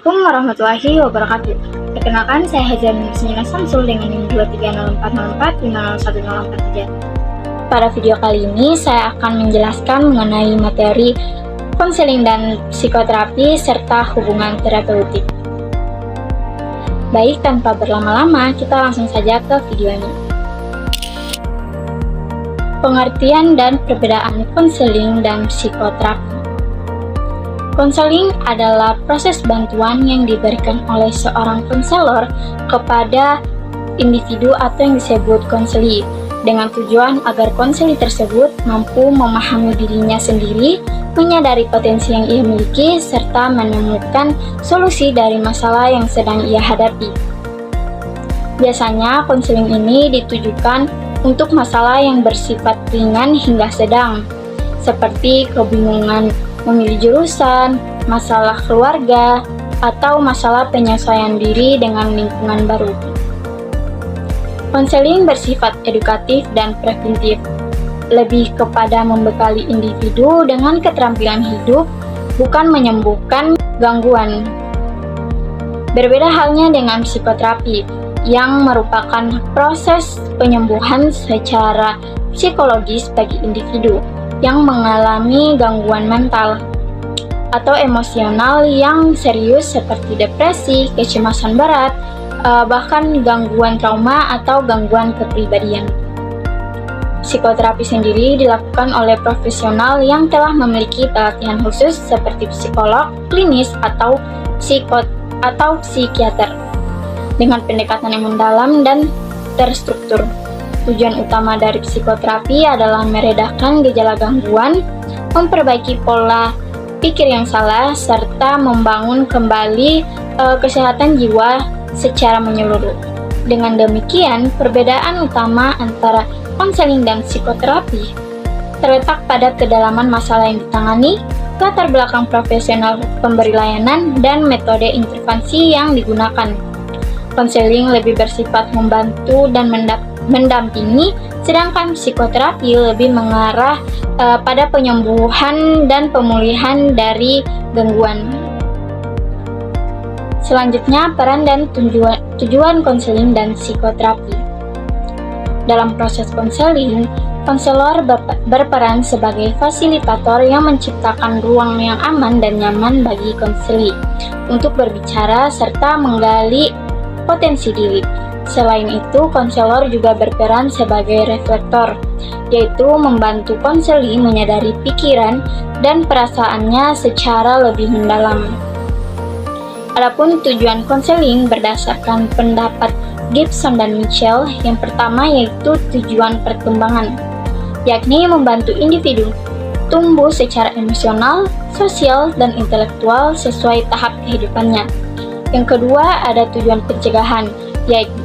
Assalamualaikum warahmatullahi wabarakatuh. Perkenalkan, saya Hajar Nursiana Samsul dengan NIM 230404504103. Pada video kali ini, saya akan menjelaskan mengenai materi konseling dan psikoterapi serta hubungan terapeutik. Baik, tanpa berlama-lama, kita langsung saja ke videonya. Pengertian dan perbedaan konseling dan psikoterapi. Konseling adalah proses bantuan yang diberikan oleh seorang konselor kepada individu atau yang disebut konseli, dengan tujuan agar konseli tersebut mampu memahami dirinya sendiri, menyadari potensi yang ia miliki, serta menemukan solusi dari masalah yang sedang ia hadapi. Biasanya, konseling ini ditujukan untuk masalah yang bersifat ringan hingga sedang, seperti kebingungan memilih jurusan, masalah keluarga, atau masalah penyesuaian diri dengan lingkungan baru. Konseling bersifat edukatif dan preventif, lebih kepada membekali individu dengan keterampilan hidup, bukan menyembuhkan gangguan. Berbeda halnya dengan psikoterapi, yang merupakan proses penyembuhan secara psikologis bagi individu yang mengalami gangguan mental atau emosional yang serius seperti depresi, kecemasan berat, bahkan gangguan trauma atau gangguan kepribadian. Psikoterapi sendiri dilakukan oleh profesional yang telah memiliki pelatihan khusus seperti psikolog, klinis, atau psikiater dengan pendekatan yang mendalam dan terstruktur. Tujuan utama dari psikoterapi adalah meredakan gejala gangguan, memperbaiki pola pikir yang salah, serta membangun kembali kesehatan jiwa secara menyeluruh. Dengan demikian, perbedaan utama antara konseling dan psikoterapi terletak pada kedalaman masalah yang ditangani, latar belakang profesional pemberi layanan, dan metode intervensi yang digunakan. Konseling lebih bersifat membantu dan mendampingi, sedangkan psikoterapi lebih mengarah pada penyembuhan dan pemulihan dari gangguan. Selanjutnya, peran dan tujuan konseling dan psikoterapi. Dalam proses konseling, konselor berperan sebagai fasilitator yang menciptakan ruang yang aman dan nyaman bagi konseli untuk berbicara serta menggali potensi diri. Selain itu, konselor juga berperan sebagai reflektor, yaitu membantu konseli menyadari pikiran dan perasaannya secara lebih mendalam. Adapun tujuan konseling berdasarkan pendapat Gibson dan Mitchell, yang pertama yaitu tujuan perkembangan, yakni membantu individu tumbuh secara emosional, sosial, dan intelektual sesuai tahap kehidupannya. Yang kedua, ada tujuan pencegahan,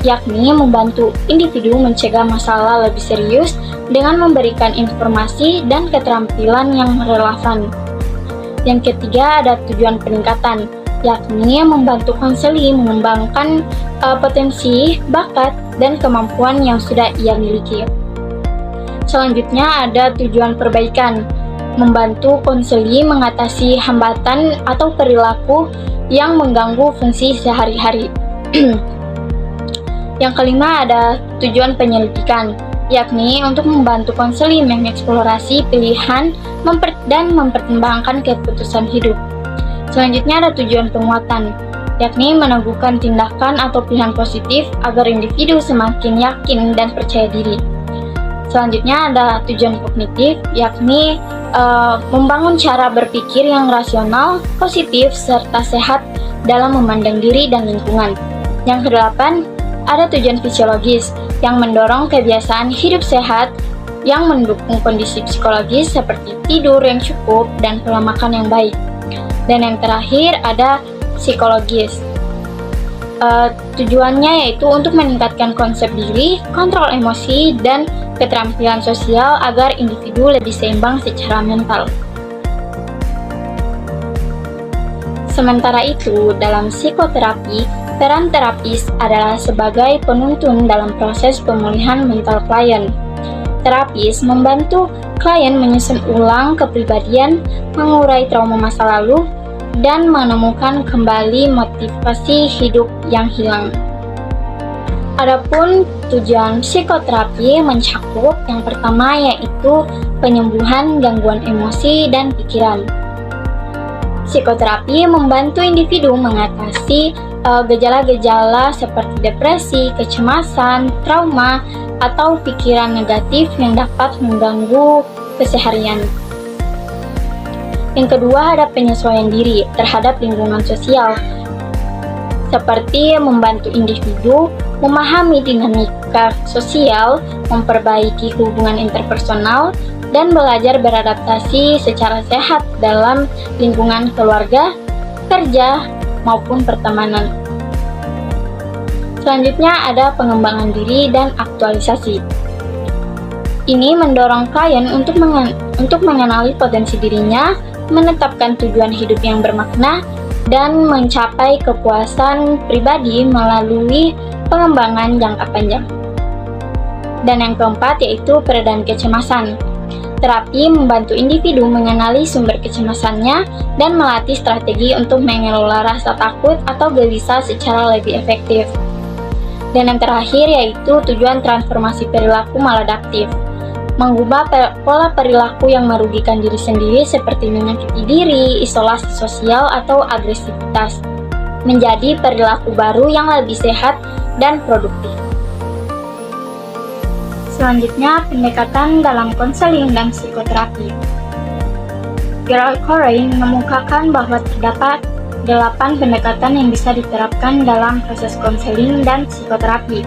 yakni membantu individu mencegah masalah lebih serius dengan memberikan informasi dan keterampilan yang relevan. Yang ketiga, ada tujuan peningkatan, yakni membantu konseli mengembangkan potensi, bakat, dan kemampuan yang sudah ia miliki. Selanjutnya, ada tujuan perbaikan, membantu konseli mengatasi hambatan atau perilaku yang mengganggu fungsi sehari-hari. Yang kelima, ada tujuan penyelidikan, yakni untuk membantu konseli mengeksplorasi pilihan dan mempertimbangkan keputusan hidup. Selanjutnya, ada tujuan penguatan, yakni meneguhkan tindakan atau pilihan positif agar individu semakin yakin dan percaya diri. Selanjutnya, ada tujuan kognitif, yakni membangun cara berpikir yang rasional, positif, serta sehat dalam memandang diri dan lingkungan. Yang kedelapan, ada tujuan fisiologis yang mendorong kebiasaan hidup sehat yang mendukung kondisi psikologis seperti tidur yang cukup dan pola makan yang baik. Dan yang terakhir, ada psikologis. Tujuannya yaitu untuk meningkatkan konsep diri, kontrol emosi, dan keterampilan sosial agar individu lebih seimbang secara mental. Sementara itu, dalam psikoterapi, peran terapis adalah sebagai penuntun dalam proses pemulihan mental klien. Terapis membantu klien menyusun ulang kepribadian, mengurai trauma masa lalu, dan menemukan kembali motivasi hidup yang hilang. Adapun tujuan psikoterapi mencakup yang pertama yaitu penyembuhan gangguan emosi dan pikiran. Psikoterapi membantu individu mengatasi gejala-gejala seperti depresi, kecemasan, trauma, atau pikiran negatif yang dapat mengganggu keseharian. Yang kedua ada penyesuaian diri terhadap lingkungan sosial, seperti membantu individu memahami dinamika sosial, memperbaiki hubungan interpersonal, dan belajar beradaptasi secara sehat dalam lingkungan keluarga, kerja, maupun pertemanan. Selanjutnya ada pengembangan diri dan aktualisasi. Ini mendorong klien untuk mengenali potensi dirinya, menetapkan tujuan hidup yang bermakna, dan mencapai kepuasan pribadi melalui pengembangan jangka panjang. Dan yang keempat yaitu peredam kecemasan. Terapi membantu individu mengenali sumber kecemasannya dan melatih strategi untuk mengelola rasa takut atau gelisah secara lebih efektif. Dan yang terakhir yaitu tujuan transformasi perilaku maladaptif. Mengubah pola perilaku yang merugikan diri sendiri seperti menyakiti diri, isolasi sosial, atau agresivitas, menjadi perilaku baru yang lebih sehat dan produktif. Selanjutnya, pendekatan dalam konseling dan psikoterapi. Gerald Corey mengemukakan bahwa terdapat 8 pendekatan yang bisa diterapkan dalam proses konseling dan psikoterapi.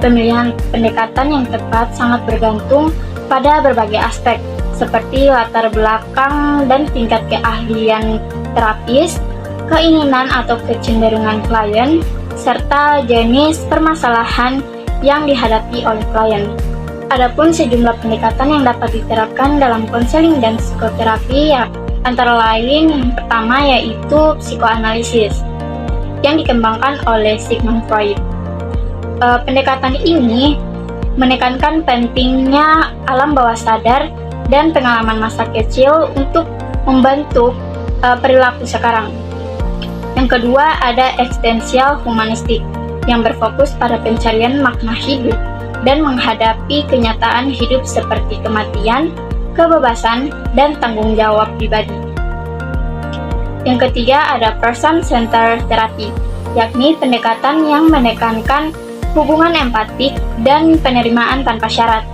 Pemilihan pendekatan yang tepat sangat bergantung pada berbagai aspek, seperti latar belakang dan tingkat keahlian terapis, keinginan atau kecenderungan klien, serta jenis permasalahan yang dihadapi oleh klien. Adapun sejumlah pendekatan yang dapat diterapkan dalam konseling dan psikoterapi antara lain yang pertama yaitu psikoanalisis yang dikembangkan oleh Sigmund Freud. Pendekatan ini menekankan pentingnya alam bawah sadar dan pengalaman masa kecil untuk membentuk perilaku sekarang. Yang kedua ada eksistensial humanistik yang berfokus pada pencarian makna hidup dan menghadapi kenyataan hidup seperti kematian, kebebasan, dan tanggung jawab pribadi. Yang ketiga ada person-centered therapy, yakni pendekatan yang menekankan hubungan empatik dan penerimaan tanpa syarat,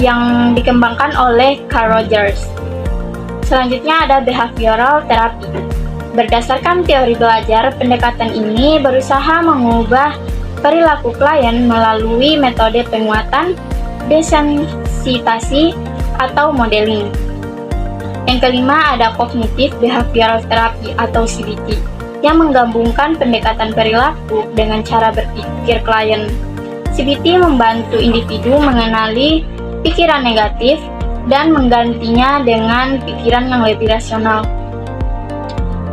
yang dikembangkan oleh Carl Rogers. Selanjutnya ada behavioral therapy. Berdasarkan teori belajar, pendekatan ini berusaha mengubah perilaku klien melalui metode penguatan, desensitasi, atau modeling. Yang kelima ada cognitive behavioral therapy atau CBT yang menggabungkan pendekatan perilaku dengan cara berpikir klien. CBT membantu individu mengenali pikiran negatif dan menggantinya dengan pikiran yang lebih rasional.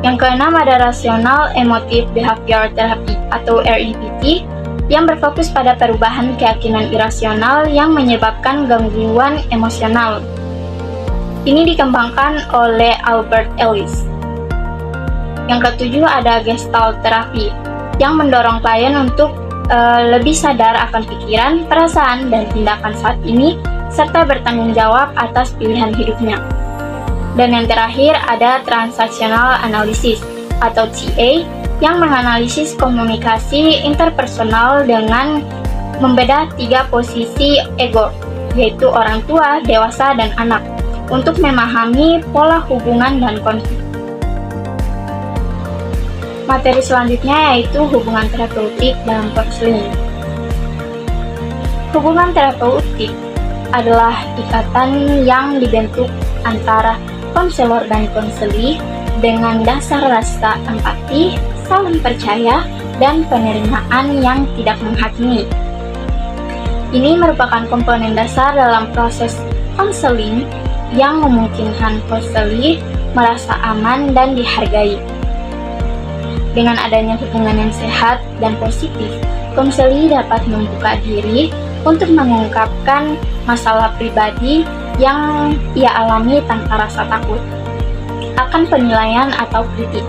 Yang keenam ada rational emotive behavioral therapy atau REBT yang berfokus pada perubahan keyakinan irasional yang menyebabkan gangguan emosional. Ini dikembangkan oleh Albert Ellis. Yang ketujuh ada Gestalt terapi yang mendorong klien untuk lebih sadar akan pikiran, perasaan, dan tindakan saat ini serta bertanggung jawab atas pilihan hidupnya. Dan yang terakhir ada Transactional Analysis atau TA yang menganalisis komunikasi interpersonal dengan membedah 3 posisi ego, yaitu orang tua, dewasa, dan anak, untuk memahami pola hubungan dan konflik. Materi selanjutnya yaitu hubungan terapeutik dalam konseling. Hubungan terapeutik adalah ikatan yang dibentuk antara konselor dan konseli dengan dasar rasa empati, saling percaya, dan penerimaan yang tidak menghakimi. Ini merupakan komponen dasar dalam proses konseling yang memungkinkan konseli merasa aman dan dihargai. Dengan adanya hubungan yang sehat dan positif, konseli dapat membuka diri untuk mengungkapkan masalah pribadi yang ia alami tanpa rasa takut. akan penilaian atau kritik.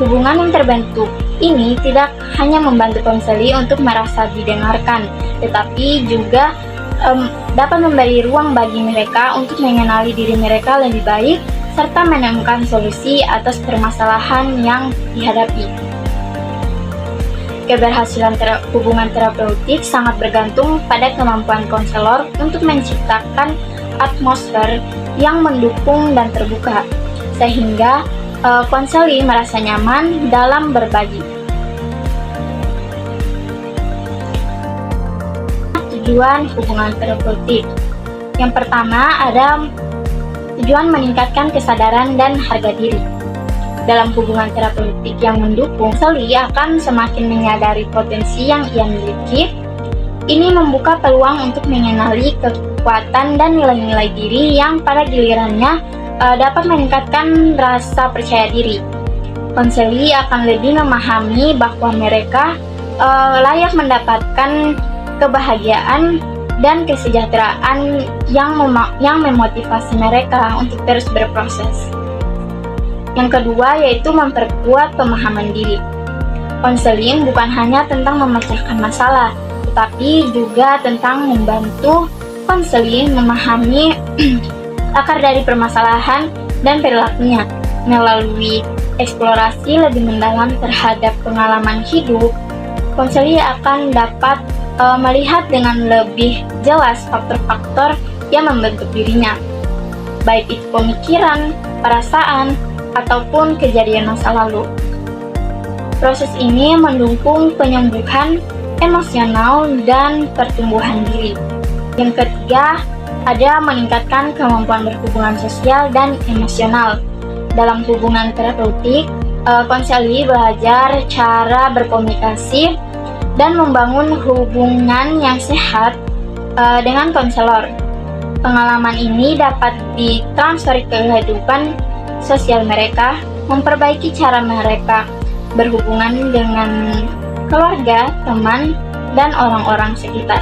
Hubungan yang terbentuk ini tidak hanya membantu konseli untuk merasa didengarkan, tetapi juga dapat memberi ruang bagi mereka untuk mengenali diri mereka lebih baik serta menemukan solusi atas permasalahan yang dihadapi. Keberhasilan hubungan terapeutik sangat bergantung pada kemampuan konselor untuk menciptakan atmosfer yang mendukung dan terbuka, sehingga konseli merasa nyaman dalam berbagi. Tujuan hubungan terapeutik. Yang pertama ada tujuan meningkatkan kesadaran dan harga diri. Dalam hubungan terapeutik yang mendukung, konseli akan semakin menyadari potensi yang ia miliki. Ini membuka peluang untuk mengenali kekuatan dan nilai-nilai diri yang pada gilirannya dapat meningkatkan rasa percaya diri. Konseli akan lebih memahami bahwa mereka layak mendapatkan kebahagiaan dan kesejahteraan yang memotivasi mereka untuk terus berproses. Yang kedua yaitu memperkuat pemahaman diri. Konseling bukan hanya tentang memecahkan masalah, tetapi juga tentang membantu konseli memahami akar dari permasalahan dan perilakunya. Melalui eksplorasi lebih mendalam terhadap pengalaman hidup, konseli akan dapat melihat dengan lebih jelas faktor-faktor yang membentuk dirinya, baik itu pemikiran, perasaan, ataupun kejadian masa lalu. Proses ini mendukung penyembuhan emosional dan pertumbuhan diri. Yang ketiga, ada meningkatkan kemampuan berhubungan sosial dan emosional. Dalam hubungan terapeutik, konseli belajar cara berkomunikasi dan membangun hubungan yang sehat dengan konselor. Pengalaman ini dapat ditransfer ke kehidupan sosial mereka, memperbaiki cara mereka berhubungan dengan keluarga, teman, dan orang-orang sekitar.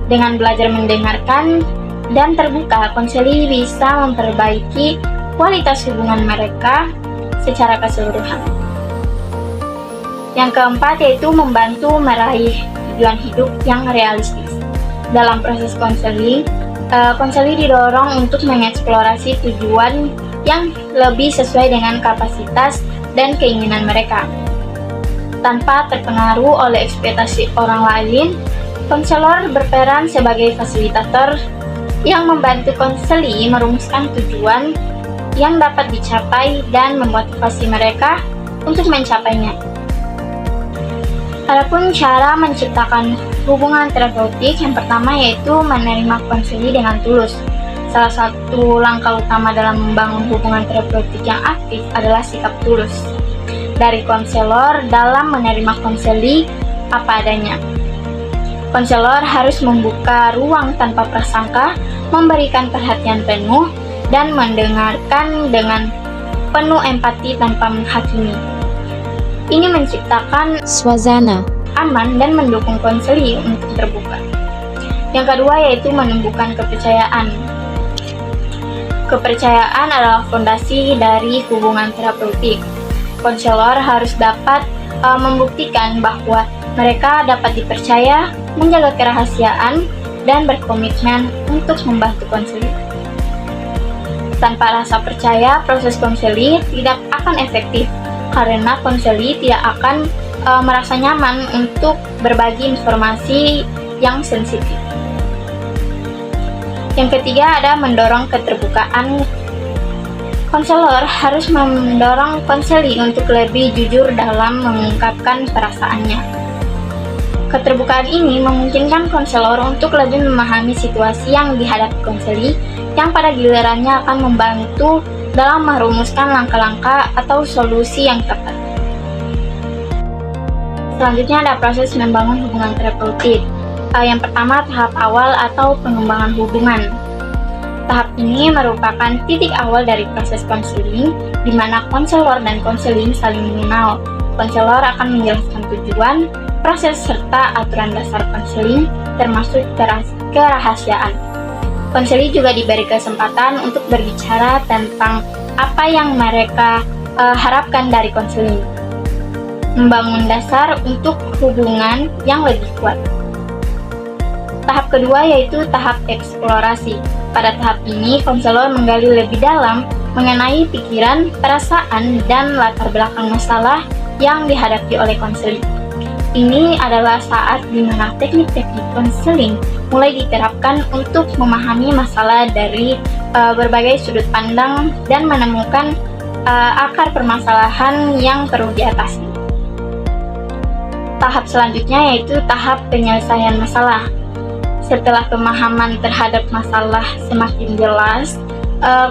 Dengan belajar mendengarkan dan terbuka, konseli bisa memperbaiki kualitas hubungan mereka secara keseluruhan. Yang keempat yaitu membantu meraih tujuan hidup yang realistis. Dalam proses konseling, konseli didorong untuk mengeksplorasi tujuan yang lebih sesuai dengan kapasitas dan keinginan mereka. Tanpa terpengaruh oleh ekspektasi orang lain, konselor berperan sebagai fasilitator yang membantu konseli merumuskan tujuan yang dapat dicapai dan memotivasi mereka untuk mencapainya. Adapun cara menciptakan hubungan terapeutik, yang pertama yaitu menerima konseli dengan tulus. Salah satu langkah utama dalam membangun hubungan terapeutik yang aktif adalah sikap tulus dari konselor dalam menerima konseli apa adanya. Konselor harus membuka ruang tanpa prasangka, memberikan perhatian penuh, dan mendengarkan dengan penuh empati tanpa menghakimi. Ini menciptakan suasana aman dan mendukung konseli untuk terbuka. Yang kedua yaitu menumbuhkan kepercayaan. Kepercayaan adalah fondasi dari hubungan terapeutik. Konselor harus dapat membuktikan bahwa mereka dapat dipercaya, menjaga kerahasiaan, dan berkomitmen untuk membantu konseli. Tanpa rasa percaya, proses konseli tidak akan efektif karena konseli tidak akan merasa nyaman untuk berbagi informasi yang sensitif. Yang ketiga ada mendorong keterbukaan. Konselor harus mendorong konseli untuk lebih jujur dalam mengungkapkan perasaannya. Keterbukaan ini memungkinkan konselor untuk lebih memahami situasi yang dihadapi konseli, yang pada gilirannya akan membantu dalam merumuskan langkah-langkah atau solusi yang tepat. Selanjutnya ada proses membangun hubungan terapeutik. Yang pertama, tahap awal atau pengembangan hubungan. Tahap ini merupakan titik awal dari proses konseling, di mana konselor dan konseling saling mengenal. Konselor akan menjelaskan tujuan, proses, serta aturan dasar konseling, termasuk kerahasiaan. Konseli juga diberi kesempatan untuk berbicara tentang apa yang mereka harapkan dari konseling, membangun dasar untuk hubungan yang lebih kuat. Tahap kedua yaitu tahap eksplorasi. Pada tahap ini, konselor menggali lebih dalam mengenai pikiran, perasaan, dan latar belakang masalah yang dihadapi oleh konseling. Ini adalah saat di mana teknik-teknik konseling mulai diterapkan untuk memahami masalah dari berbagai sudut pandang dan menemukan akar permasalahan yang perlu diatasi. Tahap selanjutnya yaitu tahap penyelesaian masalah. Setelah pemahaman terhadap masalah semakin jelas,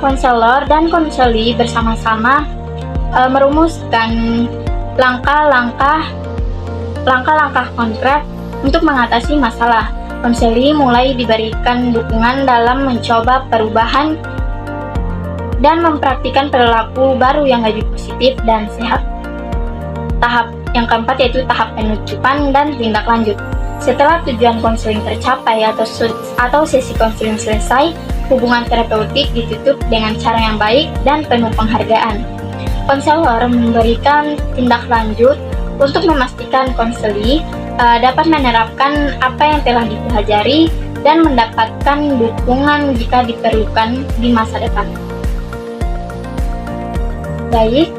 konselor dan konseli bersama-sama merumuskan langkah-langkah konkret untuk mengatasi masalah. Konseli mulai diberikan dukungan dalam mencoba perubahan dan mempraktikkan perilaku baru yang lebih positif dan sehat. Tahap yang keempat yaitu tahap penutupan dan tindak lanjut. Setelah tujuan konseling tercapai atau sesi konseling selesai, hubungan terapeutik ditutup dengan cara yang baik dan penuh penghargaan. Konselor memberikan tindak lanjut untuk memastikan konseli dapat menerapkan apa yang telah dipelajari dan mendapatkan dukungan jika diperlukan di masa depan. Baik,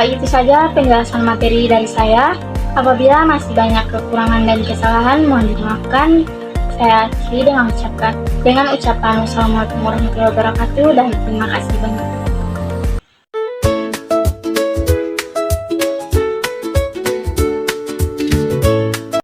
itu saja penjelasan materi dari saya. Apabila masih banyak kekurangan dan kesalahan, mohon dimaafkan. Saya akhiri dengan ucapan wassalamualaikum warahmatullahi wabarakatuh dan terima kasih banyak.